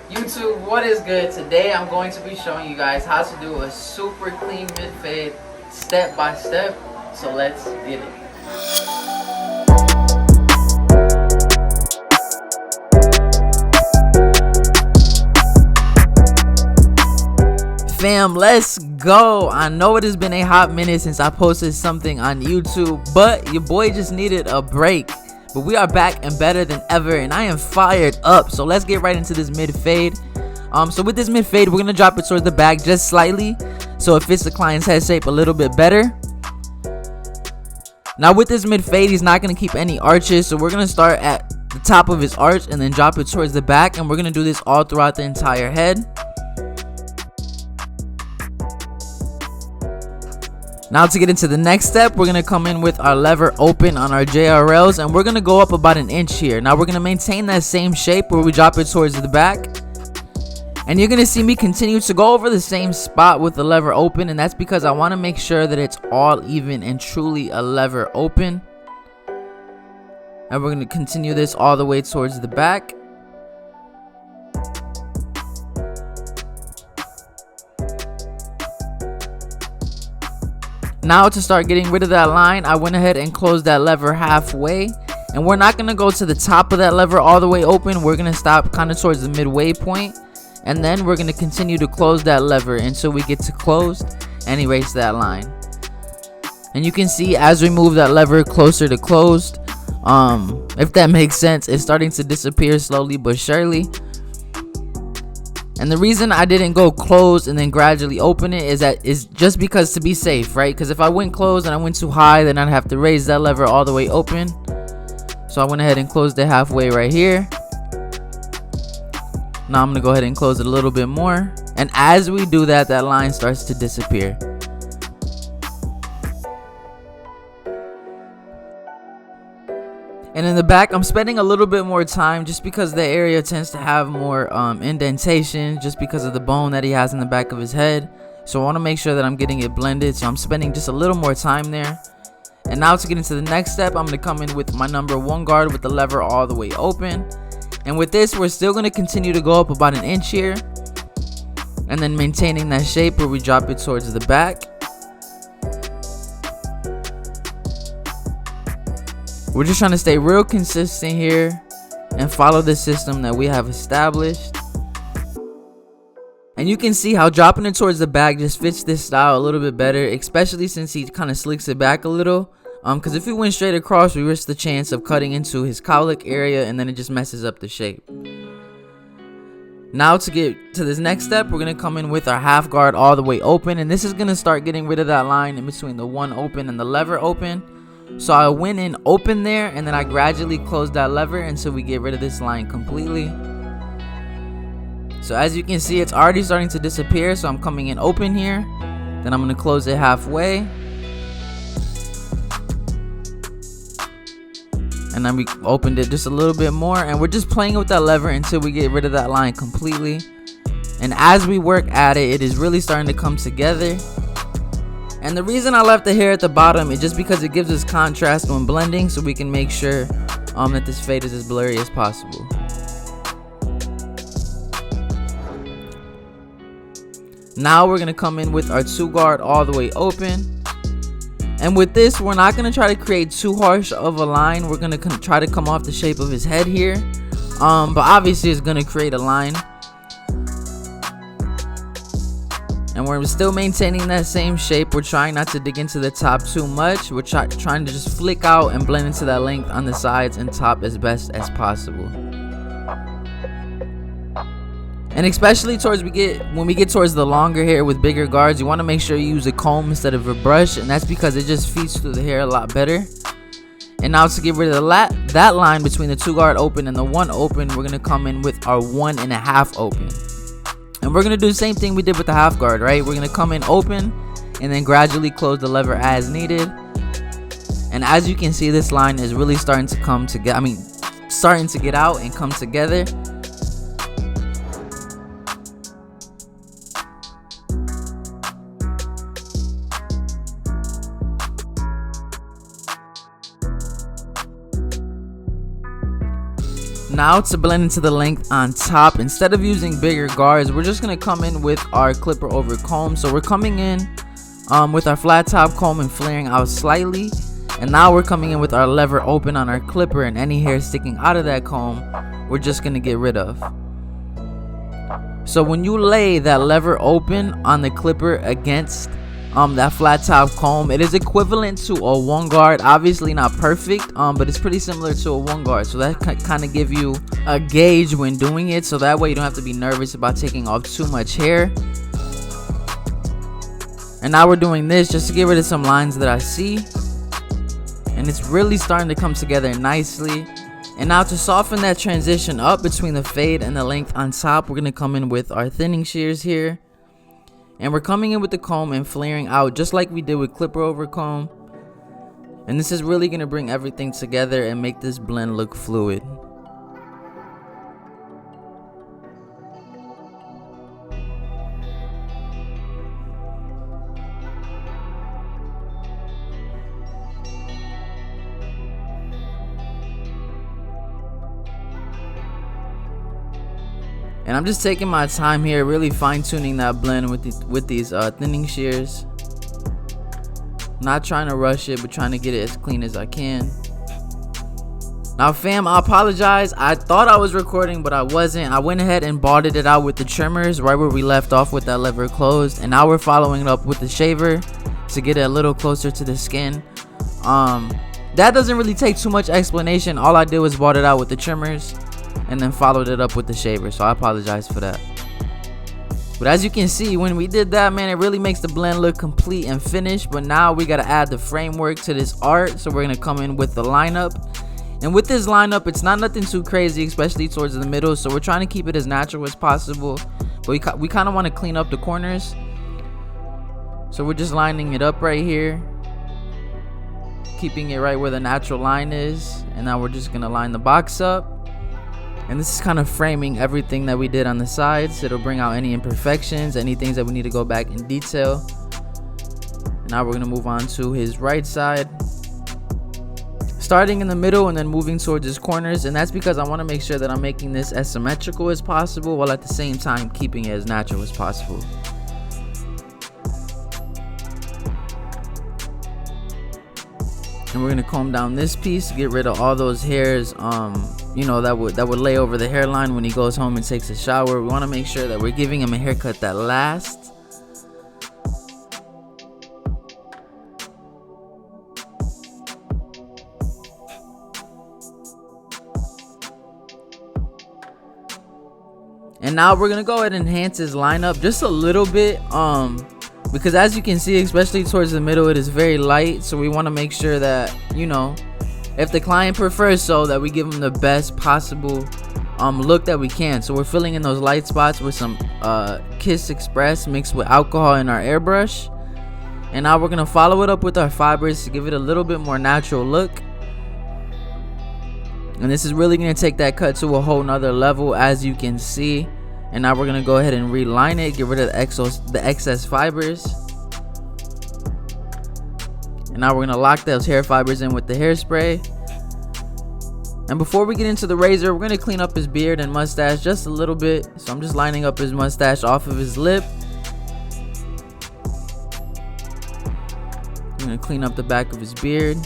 YouTube, what is good? Today I'm going to be showing you guys how to do a super clean mid fade step by step. So let's get it. Fam, let's go. I know it has been a hot minute since I posted something on YouTube, but your boy just needed a break. But we are back and better than ever, and I am fired up. So let's get right into this mid fade. So with this mid fade, we're gonna drop it towards the back just slightly, so it fits the client's head shape a little bit better. Now with this mid fade, he's not gonna keep any arches, so we're gonna start at the top of his arch and then drop it towards the back, and we're gonna do this all throughout the entire head. Now to get into the next step, we're going to come in with our lever open on our JRLs, and we're going to go up about an inch here. Now we're going to maintain that same shape where we drop it towards the back. And you're going to see me continue to go over the same spot with the lever open, and that's because I want to make sure that it's all even and truly a lever open. And we're going to continue this all the way towards the back. Now to start getting rid of that line, I went ahead and closed that lever halfway, and we're not going to go to the top of that lever all the way open. We're going to stop kind of towards the midway point, and then we're going to continue to close that lever until we get to closed and erase that line. And you can see as we move that lever closer to closed, if that makes sense, it's starting to disappear slowly but surely. And the reason I didn't go close and then gradually open it is just because to be safe, right? Because if I went close and I went too high, then I'd have to raise that lever all the way open. So I went ahead and closed it halfway right here. Now I'm gonna go ahead and close it a little bit more. And as we do that, that line starts to disappear. And in the back, I'm spending a little bit more time just because the area tends to have more indentation just because of the bone that he has in the back of his head. So I want to make sure that I'm getting it blended. So I'm spending just a little more time there. And now to get into the next step, I'm going to come in with my number 1 guard with the lever all the way open. And with this, we're still going to continue to go up about an inch here. And then maintaining that shape where we drop it towards the back. We're just trying to stay real consistent here and follow the system that we have established. And you can see how dropping it towards the back just fits this style a little bit better, especially since he kind of slicks it back a little. Because if we went straight across, we risk the chance of cutting into his cowlick area, and then it just messes up the shape. Now to get to this next step, we're going to come in with our half guard all the way open, and this is going to start getting rid of that line in between the 1 open and the lever open. So I went in open there, and then I gradually closed that lever until we get rid of this line completely. So as you can see, it's already starting to disappear. So I'm coming in open here, then I'm going to close it halfway, and then we opened it just a little bit more, and we're just playing with that lever until we get rid of that line completely. And as we work at it, it is really starting to come together. And the reason I left the hair at the bottom is just because it gives us contrast when blending, so we can make sure that this fade is as blurry as possible. Now we're going to come in with our 2 guard all the way open. And with this, we're not going to try to create too harsh of a line. We're going to try to come off the shape of his head here. But obviously it's going to create a line. And we're still maintaining that same shape. We're trying not to dig into the top too much. We're trying to just flick out and blend into that length on the sides and top as best as possible. And especially when we get towards the longer hair with bigger guards, you want to make sure you use a comb instead of a brush, and that's because it just feeds through the hair a lot better. And now to get rid of that line between the 2 guard open and the 1 open, we're going to come in with our 1.5 open. And we're going to do the same thing we did with the half guard, right? We're going to come in open and then gradually close the lever as needed. And as you can see, this line is really starting to come together. Starting to get out and come together. Now to blend into the length on top, instead of using bigger guards, we're just going to come in with our clipper over comb. So we're coming in with our flat top comb and flaring out slightly. And now we're coming in with our lever open on our clipper, and any hair sticking out of that comb, we're just going to get rid of. So when you lay that lever open on the clipper against that flat top comb, it is equivalent to a one guard. Obviously not perfect, but it's pretty similar to a one guard. So that kind of give you a gauge when doing it, so that way you don't have to be nervous about taking off too much hair. And now we're doing this just to get rid of some lines that I see, and it's really starting to come together nicely. And now to soften that transition up between the fade and the length on top, we're going to come in with our thinning shears here. And we're coming in with the comb and flaring out just like we did with clipper over comb. And this is really going to bring everything together and make this blend look fluid. And I'm just taking my time here, really fine-tuning that blend with these thinning shears. Not trying to rush it, but trying to get it as clean as I can. Now fam, I apologize. I thought I was recording, but I wasn't. I went ahead and balled it out with the trimmers right where we left off with that lever closed. And now we're following it up with the shaver to get it a little closer to the skin. That doesn't really take too much explanation. All I did was balled it out with the trimmers and then followed it up with the shaver, so I apologize for that. But as you can see, when we did that, man, it really makes the blend look complete and finished. But now we got to add the framework to this art, so we're going to come in with the lineup. And with this lineup, it's not nothing too crazy, especially towards the middle, so we're trying to keep it as natural as possible, but we kind of want to clean up the corners. So we're just lining it up right here, keeping it right where the natural line is. And now we're just going to line the box up. And this is kind of framing everything that we did on the sides. It'll bring out any imperfections, any things that we need to go back in detail. And now we're going to move on to his right side, starting in the middle and then moving towards his corners. And that's because I want to make sure that I'm making this as symmetrical as possible, while at the same time keeping it as natural as possible. And we're going to comb down this piece to get rid of all those hairs you know, that would lay over the hairline when he goes home and takes a shower. We want to make sure that we're giving him a haircut that lasts. And now we're gonna go ahead and enhance his lineup just a little bit, because as you can see, especially towards the middle, it is very light. So we want to make sure that, you know, if the client prefers so, that we give them the best possible look that we can. So we're filling in those light spots with some Kiss Express mixed with alcohol in our airbrush. And now we're gonna follow it up with our fibers to give it a little bit more natural look. And this is really gonna take that cut to a whole nother level, as you can see. And now we're gonna go ahead and reline it, get rid of the excess fibers. And now we're gonna lock those hair fibers in with the hairspray. And before we get into the razor, we're gonna clean up his beard and mustache just a little bit. So I'm just lining up his mustache off of his lip. I'm gonna clean up the back of his beard.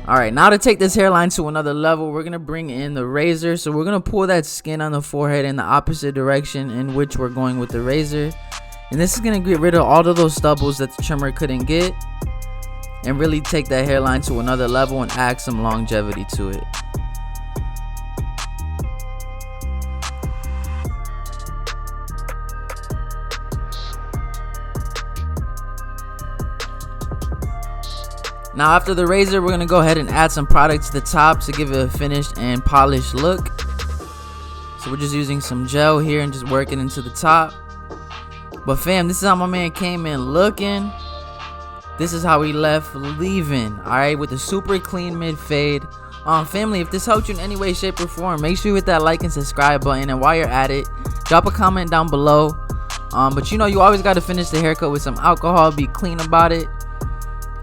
Alright, now to take this hairline to another level, we're going to bring in the razor. So we're going to pull that skin on the forehead in the opposite direction in which we're going with the razor. And this is going to get rid of all of those stubbles that the trimmer couldn't get, and really take that hairline to another level and add some longevity to it. Now after the razor, we're going to go ahead and add some product to the top to give it a finished and polished look. So we're just using some gel here and just working into the top. But fam, this is how my man came in looking. This is how he left leaving, alright, with a super clean mid fade. Family, if this helped you in any way, shape, or form, make sure you hit that like and subscribe button. And while you're at it, drop a comment down below But you know, you always got to finish the haircut with some alcohol, be clean about it,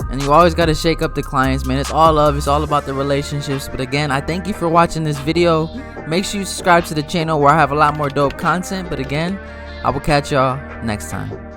and you always got to shake up the clients, man. It's all love, it's all about the relationships. But again, I thank you for watching this video. Make sure you subscribe to the channel where I have a lot more dope content. But again, I will catch y'all next time.